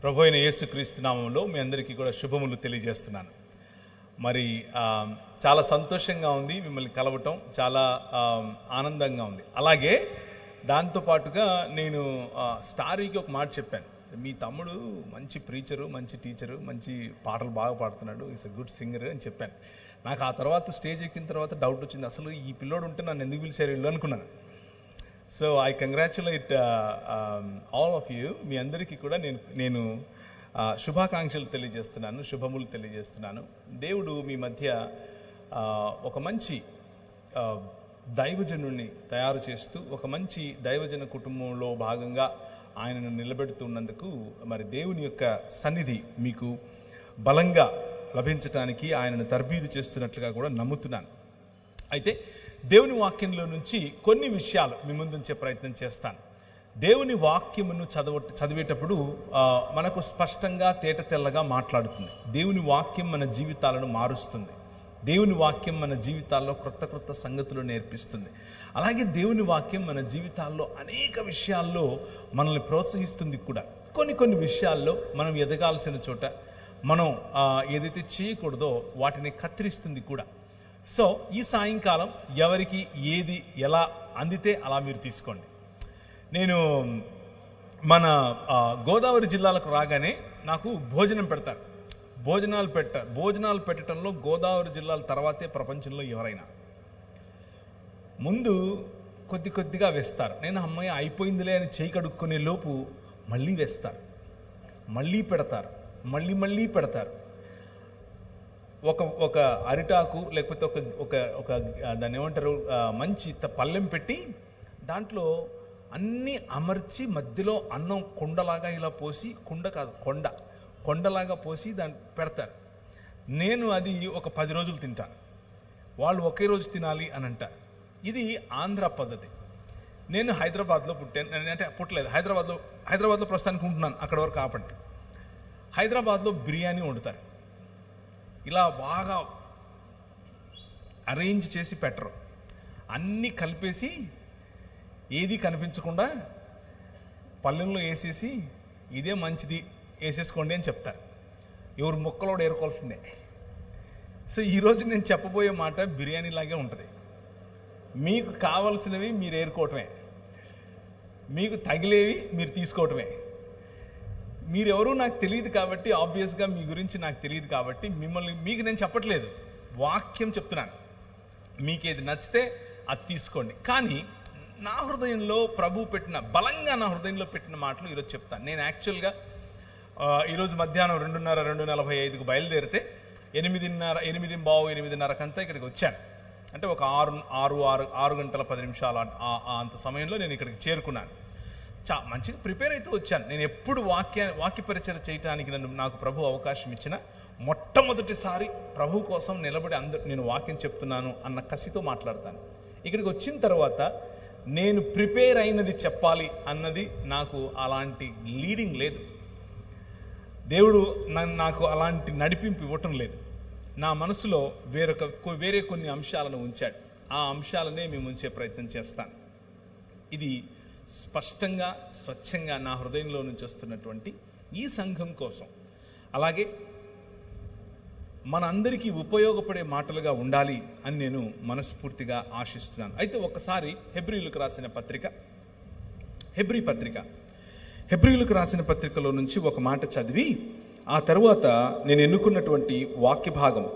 ప్రభు అయిన యేసుక్రీస్తు నామంలో మీ అందరికీ కూడా శుభములు తెలియజేస్తున్నాను. మరి చాలా సంతోషంగా ఉంది మిమ్మల్ని కలవటం, చాలా ఆనందంగా ఉంది. అలాగే దాంతోపాటుగా నేను స్టారీకి ఒక మాట చెప్పాను, మీ తమ్ముడు మంచి ప్రీచరు, మంచి టీచరు, మంచి పాటలు బాగా పాడుతున్నాడు, ఈస్ ఎ గుడ్ సింగర్ అని చెప్పాను. నాకు ఆ తర్వాత స్టేజ్ ఎక్కిన తర్వాత డౌట్ వచ్చింది, అసలు ఈ పిల్లోడు ఉంటే నన్ను ఎందుకు పిలిచారు వీళ్ళు అనుకున్నాను. So I congratulate all of you. మీ అందరికీ కూడా నేను శుభాకాంక్షలు తెలియజేస్తున్నాను, శుభములు తెలియజేస్తున్నాను. దేవుడు మీ మధ్య ఒక మంచి దైవజనుడిని తయారు చేస్తూ, ఒక మంచి దైవజన కుటుంబంలో భాగంగా ఆయనను నిలబెడుతున్నందుకు మరి దేవుని యొక్క సన్నిధి మీకు బలంగా లభించటానికి ఆయనను తర్బీదు చేస్తున్నట్లుగా కూడా నమ్ముతున్నాను. అయితే దేవుని వాక్యంలో నుంచి కొన్ని విషయాలు మీ ముందుంచే ప్రయత్నం చేస్తాను. దేవుని వాక్యమును చదివేటప్పుడు మనకు స్పష్టంగా తేట తెల్లగా మాట్లాడుతుంది. దేవుని వాక్యం మన జీవితాలను మారుస్తుంది. దేవుని వాక్యం మన జీవితాల్లో క్రొత్త క్రొత్త సంగతులు నేర్పిస్తుంది. అలాగే దేవుని వాక్యం మన జీవితాల్లో అనేక విషయాల్లో మనల్ని ప్రోత్సహిస్తుంది కూడా. కొన్ని విషయాల్లో మనం ఎదగాల్సిన చోట మనం ఏదైతే చేయకూడదో వాటిని కత్తిరిస్తుంది కూడా. సో ఈ సాయంకాలం ఎవరికి ఏది ఎలా అందితే అలా మీరు తీసుకోండి. నేను మన గోదావరి జిల్లాలకు రాగానే నాకు భోజనం పెడతారు. భోజనాలు పెట్టడంలో గోదావరి జిల్లాల తర్వాతే ప్రపంచంలో ఎవరైనా. ముందు కొద్దిగా వేస్తారు. నేను అమ్మాయి అయిపోయిందిలే అని చేయి కడుక్కునే లోపు మళ్ళీ వేస్తారు, మళ్ళీ పెడతారు, మళ్ళీ పెడతారు. ఒక అరిటాకు లేకపోతే ఒక దాన్ని ఏమంటారు, మంచి పళ్ళెం పెట్టి దాంట్లో అన్నీ అమర్చి మధ్యలో అన్నం కుండలాగా ఇలా పోసి, కొండలాగా పోసి దాన్ని పెడతారు. నేను అది ఒక 10 రోజులు తింటాను. వాళ్ళు ఒకే రోజు తినాలి అని అంటారు. ఇది ఆంధ్ర పద్ధతి. నేను హైదరాబాద్లో పుట్టాను, అంటే పుట్టలేదు, హైదరాబాద్లో ప్రస్తుతానికి ఉంటున్నాను. అక్కడ వరకు ఆపండి. హైదరాబాద్లో బిర్యానీ వండుతారు. ఇలా బాగా అరేంజ్ చేసి పెట్టరు, అన్నీ కలిపేసి ఏది కనిపించకుండా పళ్ళెంలో వేసేసి ఇదే మంచిది వేసేసుకోండి అని చెప్తారు. ఎవరు ముక్కలోడు ఏరుకోవాల్సిందే. సో ఈరోజు నేను చెప్పబోయే మాట బిర్యానీ లాగే ఉంటుంది. మీకు కావలసినవి మీరు ఏరుకోవటమే, మీకు తగిలేవి మీరు తీసుకోవటమే. మీరెవరూ నాకు తెలియదు కాబట్టి, ఆబ్వియస్గా మీ గురించి నాకు తెలియదు కాబట్టి మీకు నేను చెప్పట్లేదు, వాక్యం చెప్తున్నాను. మీకు ఏది నచ్చితే అది తీసుకోండి. కానీ నా హృదయంలో ప్రభు బలంగా నా హృదయంలో పెట్టిన మాటలు ఈరోజు చెప్తాను. నేను యాక్చువల్గా ఈరోజు మధ్యాహ్నం 2:45కు బయలుదేరితే 8:15కంతా ఇక్కడికి వచ్చాను. అంటే ఒక 6 గంటల 10 నిమిషాలు అంత సమయంలో నేను ఇక్కడికి చేరుకున్నాను. మంచిగా ప్రిపేర్ అయితే వచ్చాను. నేను ఎప్పుడు వాక్య పరిచయం చేయడానికి నాకు ప్రభు అవకాశం ఇచ్చిన మొట్టమొదటిసారి ప్రభు కోసం నిలబడి నేను వాక్యం చెప్తున్నాను అన్న కసితో మాట్లాడతాను. ఇక్కడికి వచ్చిన తర్వాత నేను ప్రిపేర్ అయినది చెప్పాలి అన్నది నాకు అలాంటి లీడింగ్ లేదు. దేవుడు నాకు అలాంటి నడిపింపు ఇవ్వటం లేదు. నా మనసులో వేరే కొన్ని అంశాలను ఉంచాడు. ఆ అంశాలనే మేము ఉంచే ప్రయత్నం చేస్తాను. ఇది స్పష్టంగా స్వచ్ఛంగా నా హృదయంలో నుంచి వస్తున్నటువంటి ఈ సంఘం కోసం, అలాగే మనందరికీ ఉపయోగపడే మాటలుగా ఉండాలి అని నేను మనస్ఫూర్తిగా ఆశిస్తున్నాను. అయితే ఒకసారి హెబ్రీయులకు రాసిన పత్రికలో నుంచి ఒక మాట చదివి ఆ తరువాత నేను ఎన్నుకున్నటువంటి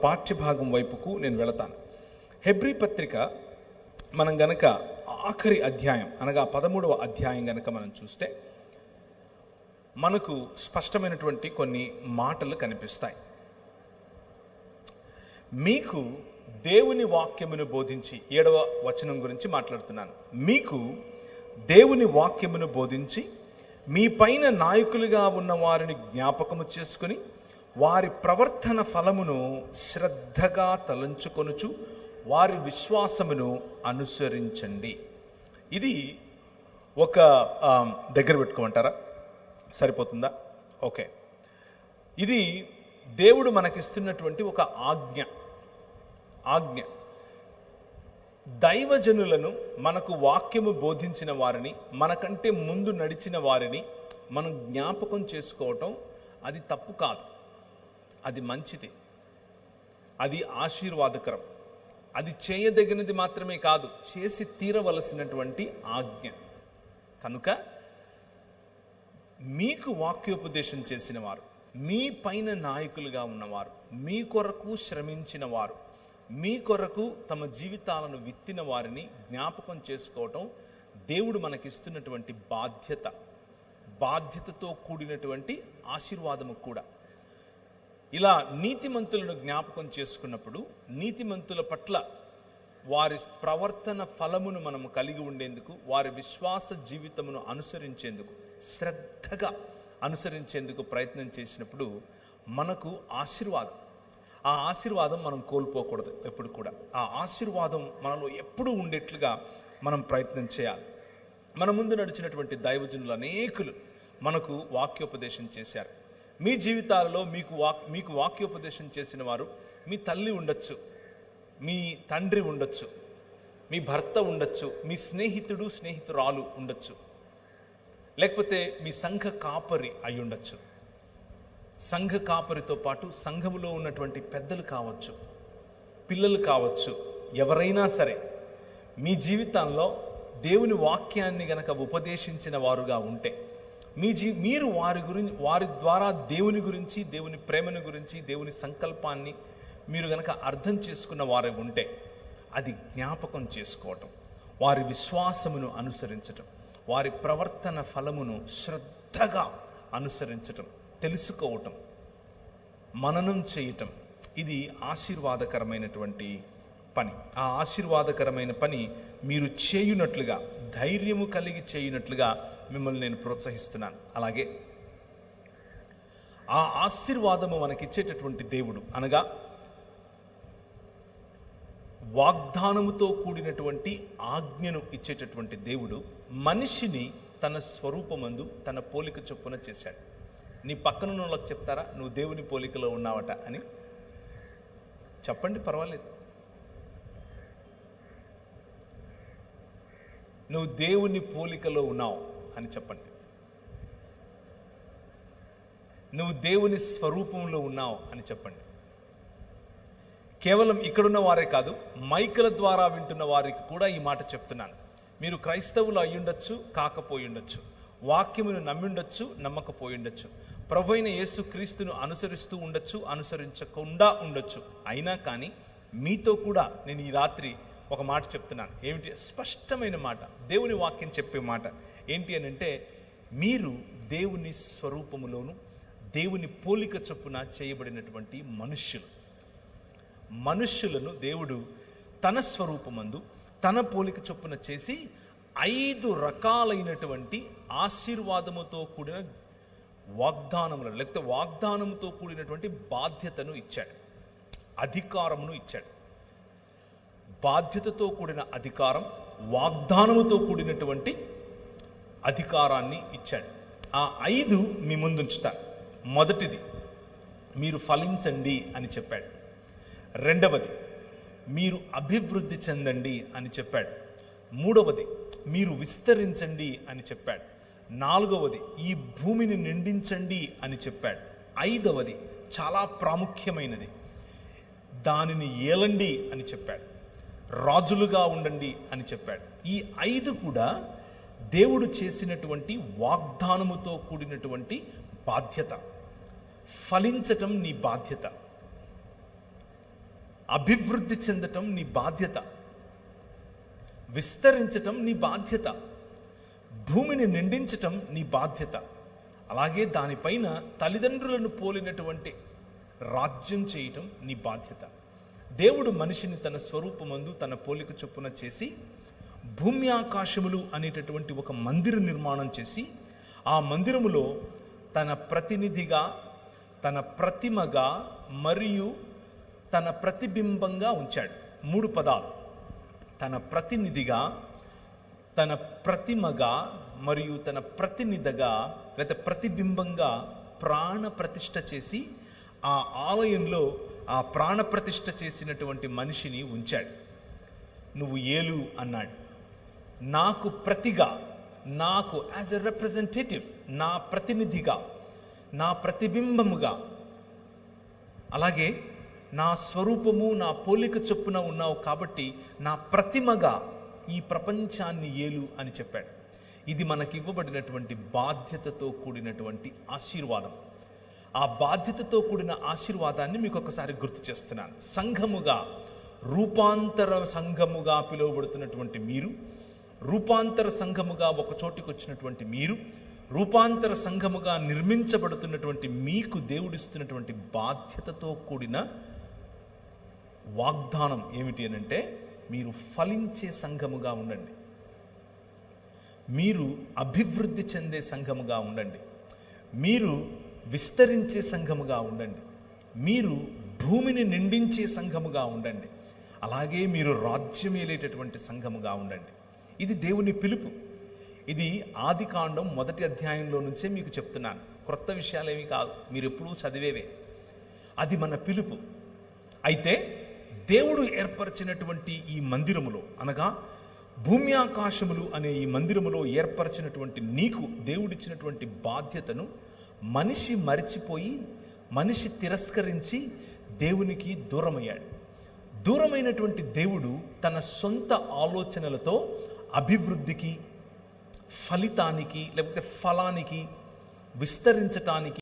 పాఠ్యభాగం వైపుకు నేను వెళతాను. హెబ్రీ పత్రిక మనం గనక ఆఖరి అధ్యాయం అనగా 13వ అధ్యాయం గనక మనం చూస్తే మనకు స్పష్టమైనటువంటి కొన్ని మాటలు కనిపిస్తాయి. మీకు దేవుని వాక్యమును బోధించి, 7వ వచనం గురించి మాట్లాడుతున్నాను. మీకు దేవుని వాక్యమును బోధించి మీ పైన నాయకులుగా ఉన్న వారిని జ్ఞాపకము చేసుకుని వారి ప్రవర్తన ఫలమును శ్రద్ధగా తలంచుకొనుచు వారి విశ్వాసమును అనుసరించండి. ఇది ఒక దగ్గర పెట్టుకోమంటారా? సరిపోతుందా? ఓకే. ఇది దేవుడు మనకిస్తున్నటువంటి ఒక ఆజ్ఞ. దైవజనులను, మనకు వాక్యము బోధించిన వారిని, మనకంటే ముందు నడిచిన వారిని మనం జ్ఞాపకం చేసుకోవటం అది తప్పు కాదు, అది మంచిది, అది ఆశీర్వాదకరం. అది చేయదగినది మాత్రమే కాదు, చేసి తీరవలసినటువంటి ఆజ్ఞ. కనుక మీకు వాక్యోపదేశం చేసిన వారు, మీ పైన నాయకులుగా ఉన్నవారు, మీ కొరకు శ్రమించిన వారు, మీ కొరకు తమ జీవితాలను విత్తిన వారిని జ్ఞాపకం చేసుకోవటం దేవుడు మనకిస్తున్నటువంటి బాధ్యత, బాధ్యతతో కూడినటువంటి ఆశీర్వాదము కూడా. ఇలా నీతిమంతులను జ్ఞాపకం చేసుకున్నప్పుడు నీతిమంతుల పట్ల వారి ప్రవర్తన ఫలమును మనము కలిగి ఉండేందుకు, వారి విశ్వాస జీవితమును అనుసరించేందుకు, శ్రద్ధగా అనుసరించేందుకు ప్రయత్నం చేసినప్పుడు మనకు ఆశీర్వాదం, ఆ ఆశీర్వాదం మనం కోల్పోకూడదు ఎప్పుడు కూడా. ఆ ఆశీర్వాదం మనలో ఎప్పుడూ ఉండేట్లుగా మనం ప్రయత్నం చేయాలి. మన ముందు నడిచినటువంటి దైవజనులు అనేకులు మనకు వాక్యోపదేశం చేశారు. మీ జీవితాలలో మీకు వాక్యోపదేశం చేసిన వారు మీ తల్లి ఉండొచ్చు, మీ తండ్రి ఉండొచ్చు, మీ భర్త ఉండొచ్చు, మీ స్నేహితురాలు ఉండొచ్చు, లేకపోతే మీ సంఘ కాపరి అయి ఉండొచ్చు. సంఘ కాపరితో పాటు సంఘములో ఉన్నటువంటి పెద్దలు కావచ్చు, పిల్లలు కావచ్చు, ఎవరైనా సరే మీ జీవితాల్లో దేవుని వాక్యాన్ని గనక ఉపదేశించిన వారుగా ఉంటే, మీరు వారి ద్వారా దేవుని గురించి, దేవుని ప్రేమను గురించి, దేవుని సంకల్పాన్ని మీరు గనక అర్థం చేసుకున్న వారు ఉంటే, అది జ్ఞాపకం చేసుకోవటం, వారి విశ్వాసమును అనుసరించటం, వారి ప్రవర్తన ఫలమును శ్రద్ధగా అనుసరించటం, తెలుసుకోవటం, మననం చేయటం, ఇది ఆశీర్వాదకరమైనటువంటి పని. ఆ ఆశీర్వాదకరమైన పని మీరు చేయునట్లుగా, ధైర్యము కలిగి చేయునట్లుగా మిమ్మల్ని నేను ప్రోత్సహిస్తున్నాను. అలాగే ఆ ఆశీర్వాదము మనకిచ్చేటటువంటి దేవుడు, అనగా వాగ్దానముతో కూడినటువంటి ఆజ్ఞను ఇచ్చేటటువంటి దేవుడు మనిషిని తన స్వరూపమందు తన పోలిక చొప్పున చేశాడు. నీ పక్కనున్న వాళ్ళకి చెప్తారా నువ్వు దేవుని పోలికలో ఉన్నావట అని? చెప్పండి, పర్వాలేదు. నువ్వు దేవుని పోలికలో ఉన్నావు అని చెప్పండి. నువ్వు దేవుని స్వరూపంలో ఉన్నావు అని చెప్పండి. కేవలం ఇక్కడున్న వారే కాదు, మైకుల ద్వారా వింటున్న వారికి కూడా ఈ మాట చెప్తున్నాను. మీరు క్రైస్తవులు అయ్యుండొచ్చు, కాకపోయి ఉండొచ్చు, వాక్యమును నమ్మిండొచ్చు, నమ్మకపోయిండొచ్చు, ప్రభు అయిన యేసు క్రీస్తును అనుసరిస్తూ ఉండొచ్చు, అనుసరించకుండా ఉండొచ్చు. అయినా కానీ మీతో కూడా నేను ఈ రాత్రి ఒక మాట చెప్తున్నాను. ఏమిటి? స్పష్టమైన మాట, దేవుని వాక్యం చెప్పే మాట ఏంటి అని అంటే, మీరు దేవుని స్వరూపములోను దేవుని పోలిక చొప్పున చేయబడినటువంటి మనుష్యులను దేవుడు తన స్వరూపమందు తన పోలిక చొప్పున చేసి 5 రకాలైనటువంటి ఆశీర్వాదముతో కూడిన వాగ్దానములను, లేకపోతే వాగ్దానముతో కూడినటువంటి బాధ్యతను ఇచ్చాడు, అధికారమును ఇచ్చాడు. బాధ్యతతో కూడిన అధికారం, వాగ్దానముతో కూడినటువంటి అధికారాన్ని ఇచ్చాడు. ఆ 5 మీ ముందుంచుతా. మొదటిది, మీరు ఫలించండి అని చెప్పాడు. రెండవది, మీరు అభివృద్ధి చెందండి అని చెప్పాడు. మూడవది, మీరు విస్తరించండి అని చెప్పాడు. నాలుగవది, ఈ భూమిని నిండించండి అని చెప్పాడు. ఐదవది చాలా ప్రాముఖ్యమైనది, దానిని ఏలండి అని చెప్పాడు. రాజులుగా ఉండండి అని చెప్పాడు. ఈ 5 కూడా దేవుడు చేసినటువంటి వాగ్దానముతో కూడినటువంటి బాధ్యత. ఫలించటం నీ బాధ్యత, అభివృద్ధి చెందటం నీ బాధ్యత, విస్తరించటం నీ బాధ్యత, భూమిని నిండించటం నీ బాధ్యత. అలాగే దానిపైన తల్లిదండ్రులను పోలినటువంటి రాజ్యం చేయటం నీ బాధ్యత. దేవుడు మనిషిని తన స్వరూపమందు తన పోలిక చొప్పున చేసి భూమి ఆకాశములు అనేటటువంటి ఒక మందిర నిర్మాణం చేసి, ఆ మందిరములో తన ప్రతినిధిగా, తన ప్రతిమగా మరియు తన ప్రతిబింబంగా ఉంచాడు. 3 పదాలు: తన ప్రతినిధిగా, తన ప్రతిమగా మరియు తన ప్రతినిధిగా లేదా ప్రతిబింబంగా ప్రాణ ప్రతిష్ఠ చేసి ఆ ఆలయంలో ఆ ప్రాణ ప్రతిష్ఠ చేసినటువంటి మనిషిని ఉంచాడు. నువ్వు ఏలు అన్నాడు. నాకు ప్రతిగా, నాకు యాజ్ ఎ రిప్రజెంటేటివ్, నా ప్రతినిధిగా, నా ప్రతిబింబముగా, అలాగే నా స్వరూపము నా పోలిక చొప్పున ఉన్నావు కాబట్టి నా ప్రతిమగా ఈ ప్రపంచాన్ని ఏలు అని చెప్పాడు. ఇది మనకి ఇవ్వబడినటువంటి బాధ్యతతో కూడినటువంటి ఆశీర్వాదం. ఆ బాధ్యతతో కూడిన ఆశీర్వాదాన్ని మీకు ఒకసారి గుర్తు చేస్తున్నాను. సంఘముగా, రూపాంతర సంఘముగా పిలువబడుతున్నటువంటి మీరు, రూపాంతర సంఘముగా ఒక చోటికి వచ్చినటువంటి మీరు, రూపాంతర సంఘముగా నిర్మించబడుతున్నటువంటి మీకు దేవుడిస్తున్నటువంటి బాధ్యతతో కూడిన వాగ్దానం ఏమిటి అనంటే, మీరు ఫలించే సంఘముగా ఉండండి, మీరు అభివృద్ధి చెందే సంఘముగా ఉండండి, మీరు విస్తరించే సంఘముగా ఉండండి, మీరు భూమిని నిండించే సంఘముగా ఉండండి, అలాగే మీరు రాజ్యమేలేటటువంటి సంఘముగా ఉండండి. ఇది దేవుని పిలుపు. ఇది ఆదికాండం 1వ అధ్యాయంలో నుంచే మీకు చెప్తున్నాను. క్రొత్త విషయాలేవి కాదు, మీరు ఎప్పుడూ చదివేవే. అది మన పిలుపు. అయితే దేవుడు ఏర్పరిచినటువంటి ఈ మందిరములో, అనగా భూమి ఆకాశములు అనే ఈ మందిరములో ఏర్పరిచినటువంటి నీకు దేవుడిచ్చినటువంటి బాధ్యతను మనిషి మరిచిపోయి, మనిషి తిరస్కరించి దేవునికి దూరమయ్యాడు. దూరమైనటువంటి దేవుడు తన సొంత ఆలోచనలతో అభివృద్ధికి, ఫలితానికి, లేకపోతే ఫలానికి, విస్తరించటానికి